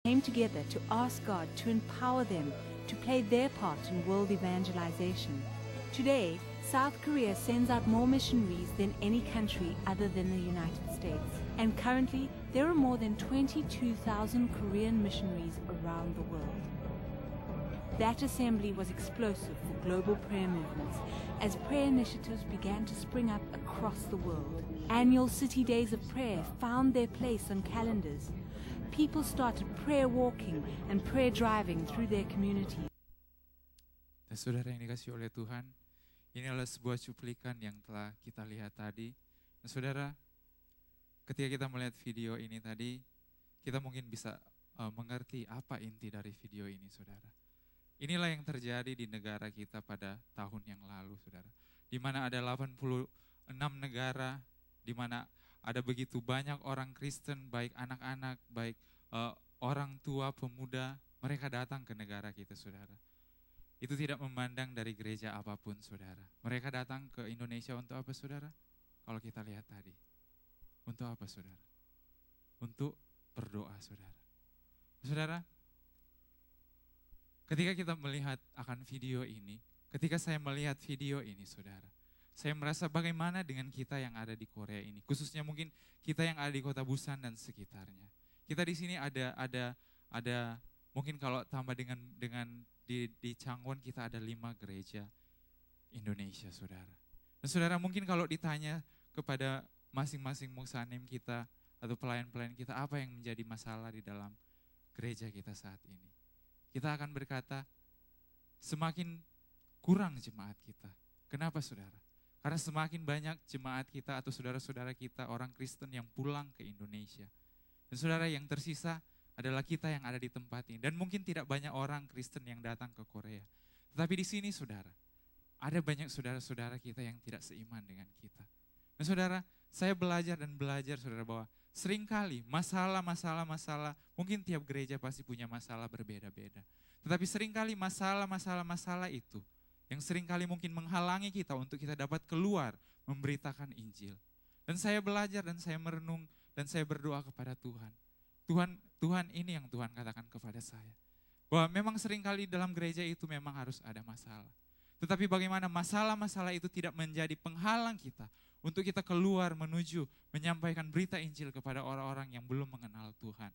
came together to ask God to empower them to play their part in world evangelization. Today, South Korea sends out more missionaries than any country other than the United States. And currently, there are more than 22,000 Korean missionaries around the world. That assembly was explosive for global prayer movements as prayer initiatives began to spring up across the world. Annual city days of prayer found their place on calendars. People started prayer walking and prayer driving through their communities. Dan saudara yang dikasihi oleh Tuhan, ini adalah sebuah cuplikan yang telah kita lihat tadi. Dan saudara, ketika kita melihat video ini tadi, kita mungkin bisa mengerti apa inti dari video ini, saudara. Inilah yang terjadi di negara kita pada tahun yang lalu, saudara. Di mana ada 86 negara, di mana ada begitu banyak orang Kristen, baik anak-anak, baik orang tua, pemuda, mereka datang ke negara kita, saudara. Itu tidak memandang dari gereja apapun, saudara. Mereka datang ke Indonesia untuk apa, saudara? Kalau kita lihat tadi. Untuk apa, saudara? Untuk berdoa, saudara. Saudara, ketika kita melihat akan video ini, ketika saya melihat video ini, saudara, saya merasa bagaimana dengan kita yang ada di Korea ini, khususnya mungkin kita yang ada di Kota Busan dan sekitarnya. Kita di sini ada mungkin kalau tambah dengan di Changwon kita ada 5 gereja Indonesia, saudara. Dan saudara mungkin kalau ditanya kepada masing-masing muksanim kita atau pelayan-pelayan kita, apa yang menjadi masalah di dalam gereja kita saat ini? Kita akan berkata, semakin kurang jemaat kita. Kenapa, saudara? Karena semakin banyak jemaat kita atau saudara-saudara kita, orang Kristen yang pulang ke Indonesia. Dan saudara, yang tersisa adalah kita yang ada di tempat ini. Dan mungkin tidak banyak orang Kristen yang datang ke Korea. Tetapi di sini, saudara, ada banyak saudara-saudara kita yang tidak seiman dengan kita. Dan saudara, saya belajar, saudara, bahwa seringkali masalah, mungkin tiap gereja pasti punya masalah berbeda-beda. Tetapi seringkali masalah itu yang seringkali mungkin menghalangi kita untuk kita dapat keluar memberitakan Injil. Dan saya belajar dan saya merenung dan saya berdoa kepada Tuhan. Tuhan ini yang Tuhan katakan kepada saya. Bahwa memang seringkali dalam gereja itu memang harus ada masalah. Tetapi bagaimana masalah-masalah itu tidak menjadi penghalang kita untuk kita keluar menuju menyampaikan berita Injil kepada orang-orang yang belum mengenal Tuhan.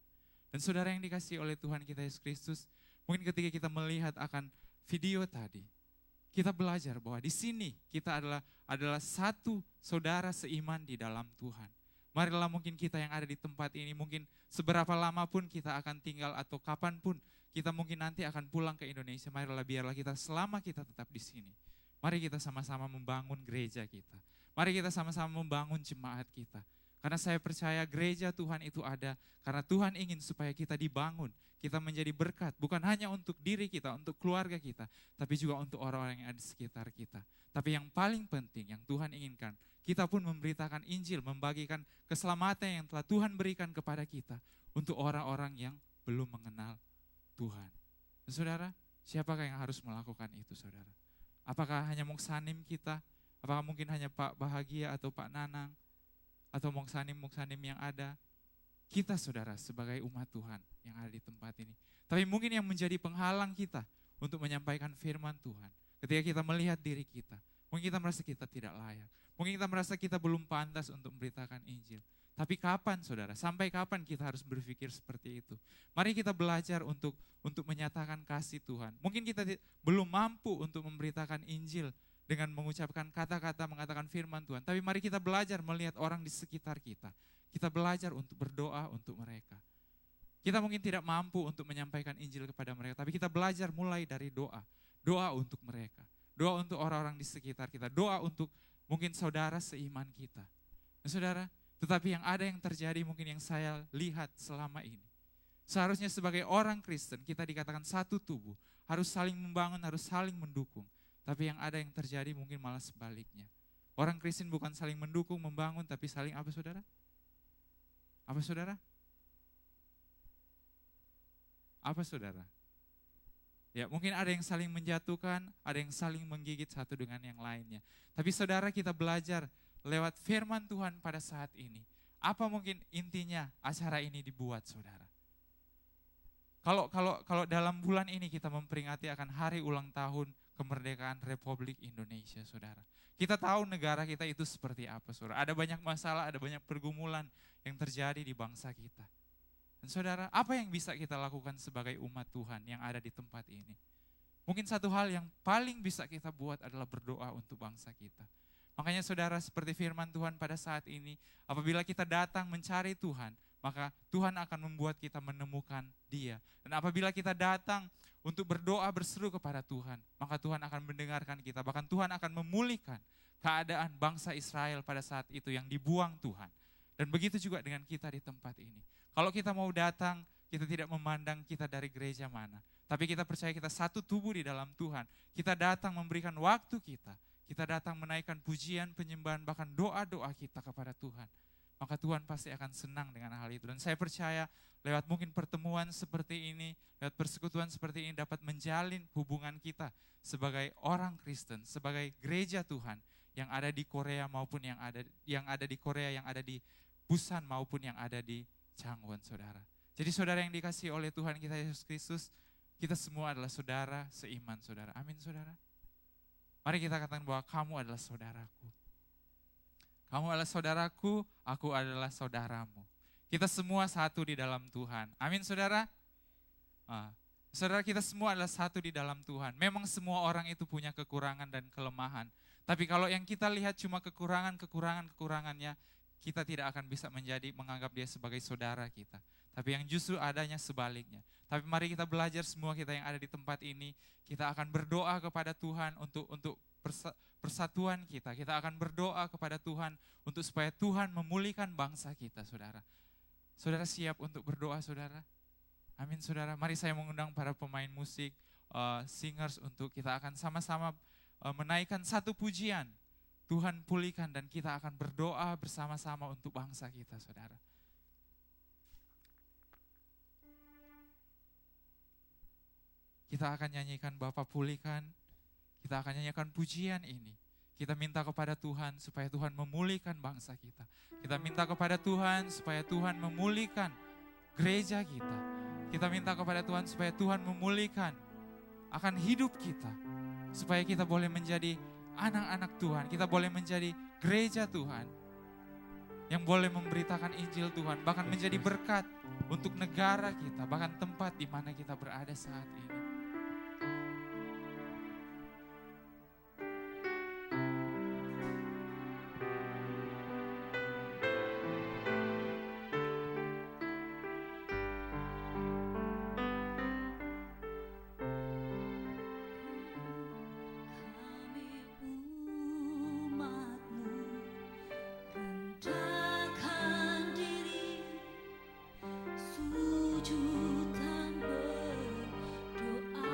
Dan saudara yang dikasihi oleh Tuhan kita Yesus Kristus, mungkin ketika kita melihat akan video tadi, kita belajar bahwa di sini kita adalah satu saudara seiman di dalam Tuhan. Marilah mungkin kita yang ada di tempat ini, mungkin seberapa lama pun kita akan tinggal atau kapanpun kita mungkin nanti akan pulang ke Indonesia, marilah biarlah kita selama kita tetap di sini. Mari kita sama-sama membangun gereja kita. Mari kita sama-sama membangun jemaat kita. Karena saya percaya gereja Tuhan itu ada karena Tuhan ingin supaya kita dibangun. Kita menjadi berkat, bukan hanya untuk diri kita, untuk keluarga kita, tapi juga untuk orang-orang yang ada di sekitar kita. Tapi yang paling penting, yang Tuhan inginkan, kita pun memberitakan Injil, membagikan keselamatan yang telah Tuhan berikan kepada kita untuk orang-orang yang belum mengenal Tuhan. Dan saudara, siapakah yang harus melakukan itu, saudara? Apakah hanya muksanim kita? Apakah mungkin hanya Pak Bahagia atau Pak Nanang? Atau muksanim-muksanim yang ada? Kita, saudara, sebagai umat Tuhan yang ada di tempat ini. Tapi mungkin yang menjadi penghalang kita untuk menyampaikan firman Tuhan. Ketika kita melihat diri kita, mungkin kita merasa kita tidak layak. Mungkin kita merasa kita belum pantas untuk memberitakan Injil. Tapi kapan, saudara? Sampai kapan kita harus berpikir seperti itu? Mari kita belajar untuk menyatakan kasih Tuhan. Mungkin kita belum mampu untuk memberitakan Injil dengan mengucapkan kata-kata, mengatakan firman Tuhan. Tapi mari kita belajar melihat orang di sekitar kita. Kita belajar untuk berdoa untuk mereka. Kita mungkin tidak mampu untuk menyampaikan Injil kepada mereka, tapi kita belajar mulai dari doa. Doa untuk mereka. Doa untuk orang-orang di sekitar kita. Doa untuk mungkin saudara seiman kita. Dan saudara, tetapi yang ada yang terjadi mungkin yang saya lihat selama ini. Seharusnya sebagai orang Kristen kita dikatakan satu tubuh. Harus saling membangun, harus saling mendukung. Tapi yang ada yang terjadi mungkin malah sebaliknya. Orang Kristen bukan saling mendukung, membangun, tapi saling apa, saudara? Apa, saudara? Apa, saudara? Ya, mungkin ada yang saling menjatuhkan, ada yang saling menggigit satu dengan yang lainnya. Tapi saudara, kita belajar lewat firman Tuhan pada saat ini. Apa mungkin intinya acara ini dibuat, saudara? Kalau dalam bulan ini kita memperingati akan hari ulang tahun kemerdekaan Republik Indonesia, saudara. Kita tahu negara kita itu seperti apa, saudara. Ada banyak masalah, ada banyak pergumulan yang terjadi di bangsa kita. Dan saudara, apa yang bisa kita lakukan sebagai umat Tuhan yang ada di tempat ini? Mungkin satu hal yang paling bisa kita buat adalah berdoa untuk bangsa kita. Makanya saudara, seperti firman Tuhan pada saat ini, apabila kita datang mencari Tuhan, maka Tuhan akan membuat kita menemukan Dia. Dan apabila kita datang untuk berdoa berseru kepada Tuhan, maka Tuhan akan mendengarkan kita. Bahkan Tuhan akan memulihkan keadaan bangsa Israel pada saat itu yang dibuang Tuhan. Dan begitu juga dengan kita di tempat ini. Kalau kita mau datang, kita tidak memandang kita dari gereja mana. Tapi kita percaya kita satu tubuh di dalam Tuhan. Kita datang memberikan waktu kita. Kita datang menaikkan pujian, penyembahan, bahkan doa-doa kita kepada Tuhan. Maka Tuhan pasti akan senang dengan hal itu. Dan saya percaya lewat mungkin pertemuan seperti ini, lewat persekutuan seperti ini dapat menjalin hubungan kita sebagai orang Kristen, sebagai gereja Tuhan yang ada di Korea maupun yang ada di Korea, yang ada di Busan maupun yang ada di Changwon, saudara. Jadi saudara yang dikasihi oleh Tuhan kita Yesus Kristus, kita semua adalah saudara seiman, saudara. Amin, saudara. Mari kita katakan bahwa kamu adalah saudaraku. Kamu adalah saudaraku, aku adalah saudaramu. Kita semua satu di dalam Tuhan. Amin, saudara? Saudara, kita semua adalah satu di dalam Tuhan. Memang semua orang itu punya kekurangan dan kelemahan. Tapi kalau yang kita lihat cuma kekurangannya, kita tidak akan bisa menganggap dia sebagai saudara kita. Tapi yang justru adanya sebaliknya. Tapi mari kita belajar semua kita yang ada di tempat ini, kita akan berdoa kepada Tuhan untuk persatuan kita. Kita akan berdoa kepada Tuhan untuk supaya Tuhan memulihkan bangsa kita, saudara. Saudara siap untuk berdoa, saudara? Amin, saudara. Mari saya mengundang para pemain musik, singers, untuk kita akan sama-sama menaikkan satu pujian. Tuhan pulihkan, dan kita akan berdoa bersama-sama untuk bangsa kita, saudara. Kita akan nyanyikan Bapa pulihkan, kita akan nyanyikan pujian ini. Kita minta kepada Tuhan supaya Tuhan memulihkan bangsa kita. Kita minta kepada Tuhan supaya Tuhan memulihkan gereja kita. Kita minta kepada Tuhan supaya Tuhan memulihkan akan hidup kita. Supaya kita boleh menjadi anak-anak Tuhan, kita boleh menjadi gereja Tuhan yang boleh memberitakan Injil Tuhan, bahkan menjadi berkat untuk negara kita, bahkan tempat di mana kita berada saat ini. Sujudan berdoa.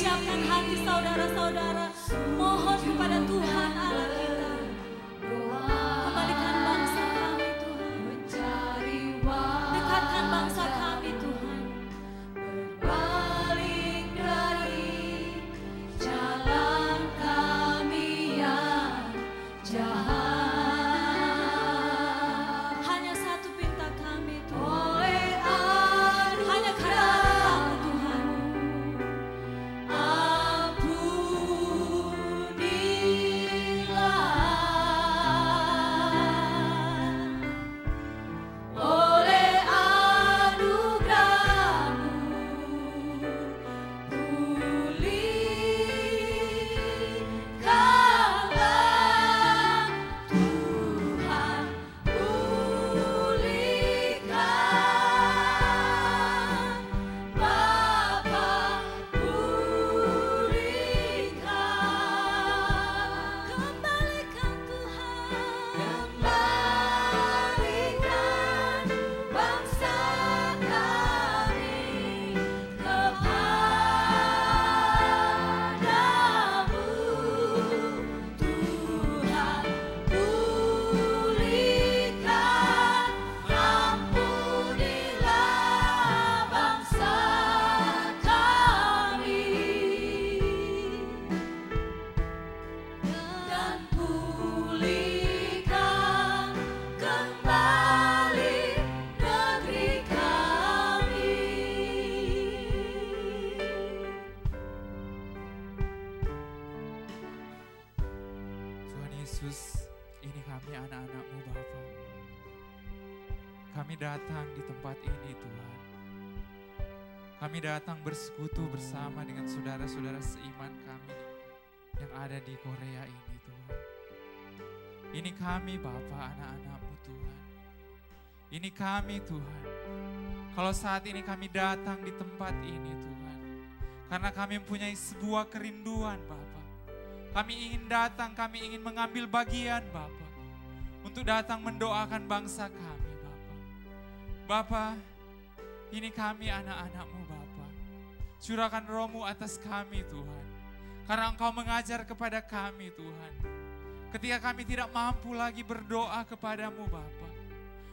siapkan hati saudara-saudara, mohon kepada Tuhan Allah kita. Kembalikan bangsa kami Tuhan, dekatkan bangsa kami Tuhan. Berbalik dari jalan kami yang jahat. Hanya satu pinta kami Tuhan, Oleh hanya karena Tuhan. oleh anugerah-Mu pulihkanlah Tuhan, pulihkan Bapa, pulihkan, Kembalikan Tuhan, kembalikan bangsa kami kepadamu, Tuhan, pulihkan, ampunilah bangsa kami, dan pulihkan kembali negeri kami. Tuhan Yesus, ini kami anak-anak-Mu Bapa. Kami datang di tempat ini Tuhan. Kami datang bersekutu bersama dengan saudara-saudara seiman kami yang ada di Korea ini Tuhan. Ini kami Bapa, anak-anak-Mu Tuhan. Ini kami Tuhan. Kalau saat ini kami datang di tempat ini Tuhan, karena kami mempunyai sebuah kerinduan Bapa. Kami ingin datang, kami ingin mengambil bagian Bapa, untuk datang mendoakan bangsa kami Bapa. Bapa, ini kami anak-anak-Mu Bapa. Curahkan Roh-Mu atas kami Tuhan, karena Engkau mengajar kepada kami Tuhan. Ketika kami tidak mampu lagi berdoa kepadamu Bapa,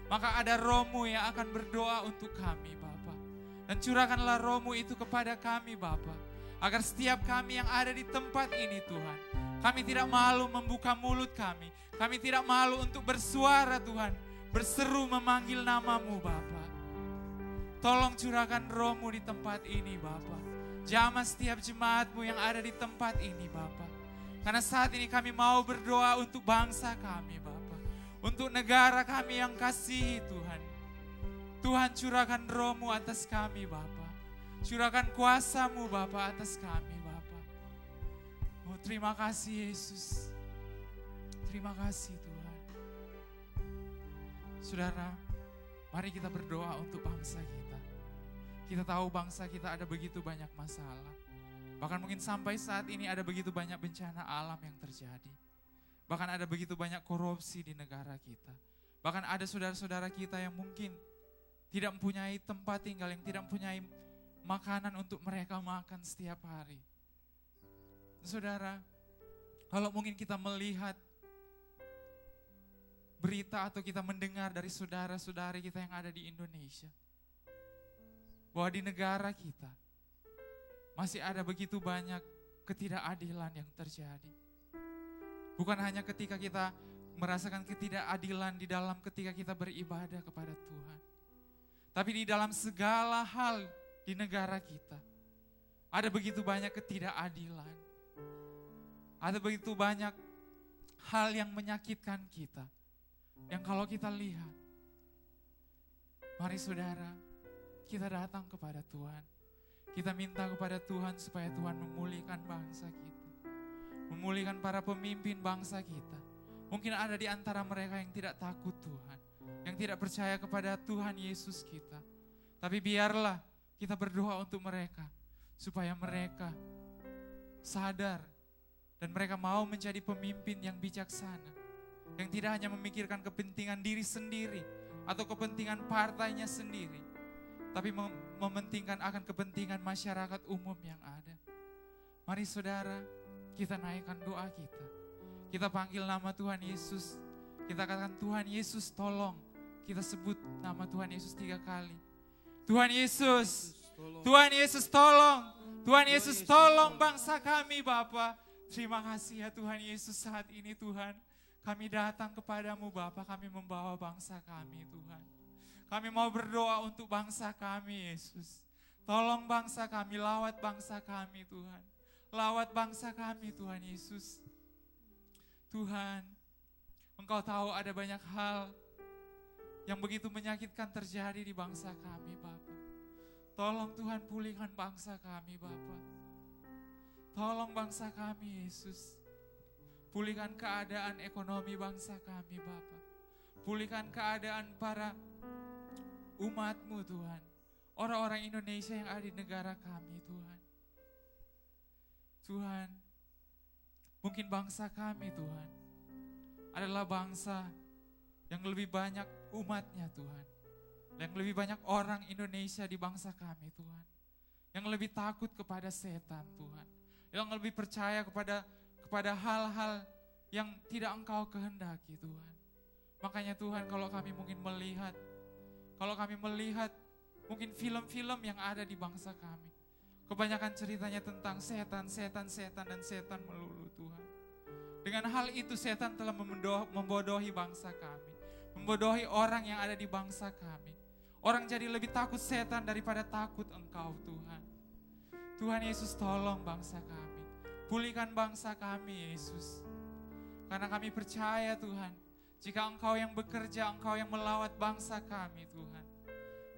maka ada Roh-Mu yang akan berdoa untuk kami Bapa. Dan curahkanlah Roh-Mu itu kepada kami Bapa, agar setiap kami yang ada di tempat ini Tuhan, kami tidak malu membuka mulut kami. Kami tidak malu untuk bersuara Tuhan, berseru memanggil nama-Mu Bapa. Tolong curahkan Roh-Mu di tempat ini Bapa. Jamah setiap jemaat-Mu yang ada di tempat ini Bapa. Karena saat ini kami mau berdoa untuk bangsa kami Bapa, untuk negara kami yang kasihi Tuhan. Tuhan, curahkan Roh-Mu atas kami Bapa. Curahkan kuasa-Mu Bapa atas kami Bapa. Oh, terima kasih Yesus. Terima kasih Tuhan. Saudara, mari kita berdoa untuk bangsa kita. Kita tahu bangsa kita ada begitu banyak masalah. Bahkan mungkin sampai saat ini ada begitu banyak bencana alam yang terjadi. Bahkan ada begitu banyak korupsi di negara kita. Bahkan ada saudara-saudara kita yang mungkin tidak mempunyai tempat tinggal, yang tidak mempunyai makanan untuk mereka makan setiap hari. Saudara, kalau mungkin kita melihat berita atau kita mendengar dari saudara-saudari kita yang ada di Indonesia, bahwa di negara kita masih ada begitu banyak ketidakadilan yang terjadi. Bukan hanya ketika kita merasakan ketidakadilan di dalam ketika kita beribadah kepada Tuhan, tapi di dalam segala hal di negara kita ada begitu banyak ketidakadilan. Ada begitu banyak hal yang menyakitkan kita, yang kalau kita lihat, mari saudara, kita datang kepada Tuhan. Kita minta kepada Tuhan supaya Tuhan memulihkan bangsa kita. Memulihkan para pemimpin bangsa kita. Mungkin ada di antara mereka yang tidak takut Tuhan, yang tidak percaya kepada Tuhan Yesus kita. Tapi biarlah kita berdoa untuk mereka, supaya mereka sadar dan mereka mau menjadi pemimpin yang bijaksana, yang tidak hanya memikirkan kepentingan diri sendiri atau kepentingan partainya sendiri, tapi mementingkan akan kepentingan masyarakat umum yang ada. Mari saudara, kita naikkan doa kita. Kita panggil nama Tuhan Yesus. Kita katakan, Tuhan Yesus tolong. Kita sebut nama Tuhan Yesus 3 kali. Tuhan Yesus, Tuhan Yesus tolong. Tuhan Yesus tolong bangsa kami Bapa. Terima kasih ya Tuhan Yesus, saat ini Tuhan. Kami datang kepadamu Bapa, kami membawa bangsa kami Tuhan. Kami mau berdoa untuk bangsa kami Yesus. Tolong bangsa kami, lawat bangsa kami Tuhan. Lawat bangsa kami Tuhan Yesus. Tuhan, Engkau tahu ada banyak hal yang begitu menyakitkan terjadi di bangsa kami Bapa. Tolong Tuhan pulihkan bangsa kami Bapa. Tolong bangsa kami Yesus. Pulihkan keadaan ekonomi bangsa kami Bapa. Pulihkan keadaan para umat-Mu Tuhan. Orang-orang Indonesia yang ada di negara kami Tuhan. Tuhan, mungkin bangsa kami Tuhan adalah bangsa yang lebih banyak umatnya Tuhan. Yang lebih banyak orang Indonesia di bangsa kami Tuhan. Yang lebih takut kepada setan Tuhan. Yang lebih percaya kepada hal-hal yang tidak Engkau kehendaki Tuhan. Makanya Tuhan, kalau kami mungkin melihat mungkin film-film yang ada di bangsa kami. Kebanyakan ceritanya tentang setan melulu Tuhan. Dengan hal itu setan telah membodohi bangsa kami. Membodohi orang yang ada di bangsa kami. Orang jadi lebih takut setan daripada takut Engkau Tuhan. Tuhan Yesus tolong bangsa kami. Pulihkan bangsa kami Yesus. Karena kami percaya Tuhan, jika Engkau yang bekerja, Engkau yang melawat bangsa kami Tuhan.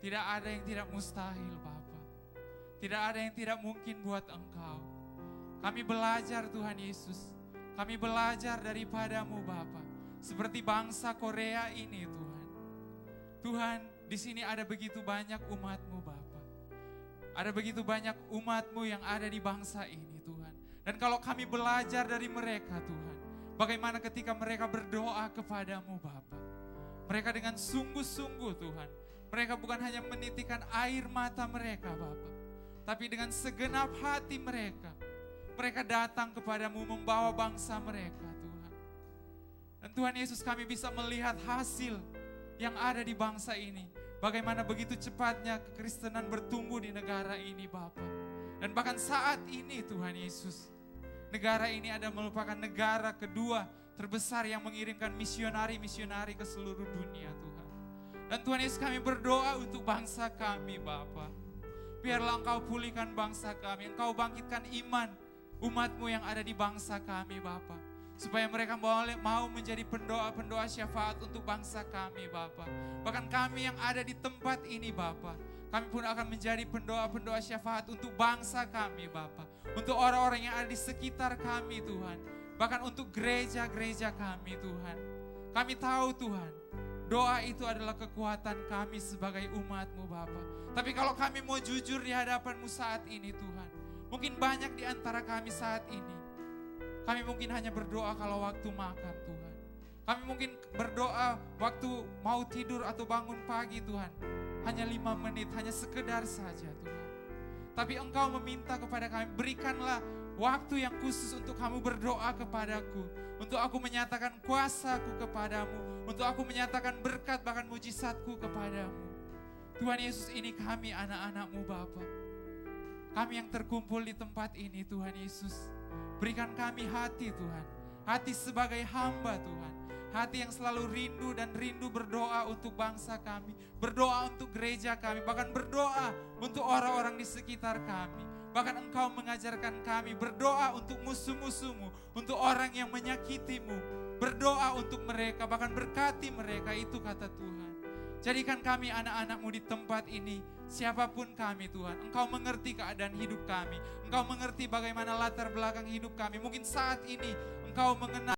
Tidak ada yang tidak mustahil Bapa. Tidak ada yang tidak mungkin buat Engkau. Kami belajar Tuhan Yesus. Kami belajar daripadamu Bapa. Seperti bangsa Korea ini Tuhan. Tuhan, di sini ada begitu banyak umat-Mu Bapa. Ada begitu banyak umat-Mu yang ada di bangsa ini Tuhan. Dan kalau kami belajar dari mereka Tuhan, bagaimana ketika mereka berdoa kepadamu Bapa. Mereka dengan sungguh-sungguh Tuhan. Mereka bukan hanya menitikan air mata mereka Bapa. Tapi dengan segenap hati mereka datang kepadamu membawa bangsa mereka Tuhan. Dan Tuhan Yesus, kami bisa melihat hasil yang ada di bangsa ini. Bagaimana begitu cepatnya kekristenan bertumbuh di negara ini Bapa. Dan bahkan saat ini Tuhan Yesus, negara ini ada merupakan negara kedua terbesar yang mengirimkan misionari-misionari ke seluruh dunia Tuhan. Dan Tuhan Yesus, kami berdoa untuk bangsa kami Bapa. Biarlah Engkau pulihkan bangsa kami. Engkau bangkitkan iman umat-Mu yang ada di bangsa kami Bapa. Supaya mereka mau menjadi pendoa-pendoa syafaat untuk bangsa kami Bapa. Bahkan kami yang ada di tempat ini Bapa. Kami pun akan menjadi pendoa-pendoa syafaat untuk bangsa kami Bapa. Untuk orang-orang yang ada di sekitar kami Tuhan. Bahkan untuk gereja-gereja kami Tuhan. Kami tahu Tuhan, doa itu adalah kekuatan kami sebagai umat-Mu Bapa. Tapi kalau kami mau jujur di hadapan-Mu saat ini Tuhan, mungkin banyak di antara kami saat ini, kami mungkin hanya berdoa kalau waktu makan Tuhan. Kami mungkin berdoa waktu mau tidur atau bangun pagi Tuhan. Hanya 5 menit, hanya sekedar saja Tuhan. Tapi Engkau meminta kepada kami, berikanlah waktu yang khusus untuk kamu berdoa kepadaku. Untuk aku menyatakan kuasaku kepadamu. Untuk aku menyatakan berkat bahkan mujizatku kepadamu. Tuhan Yesus, ini kami anak-anak-Mu Bapa. Kami yang terkumpul di tempat ini Tuhan Yesus. Berikan kami hati Tuhan. Hati sebagai hamba Tuhan. Hati yang selalu rindu berdoa untuk bangsa kami. Berdoa untuk gereja kami. Bahkan berdoa untuk orang-orang di sekitar kami. Bahkan Engkau mengajarkan kami berdoa untuk musuh-musuh-Mu. Untuk orang yang menyakiti-Mu. Berdoa untuk mereka. Bahkan berkati mereka. Itu kata Tuhan. Jadikan kami anak-anak-Mu di tempat ini. Siapapun kami Tuhan. Engkau mengerti keadaan hidup kami. Engkau mengerti bagaimana latar belakang hidup kami. Mungkin saat ini Engkau mengenal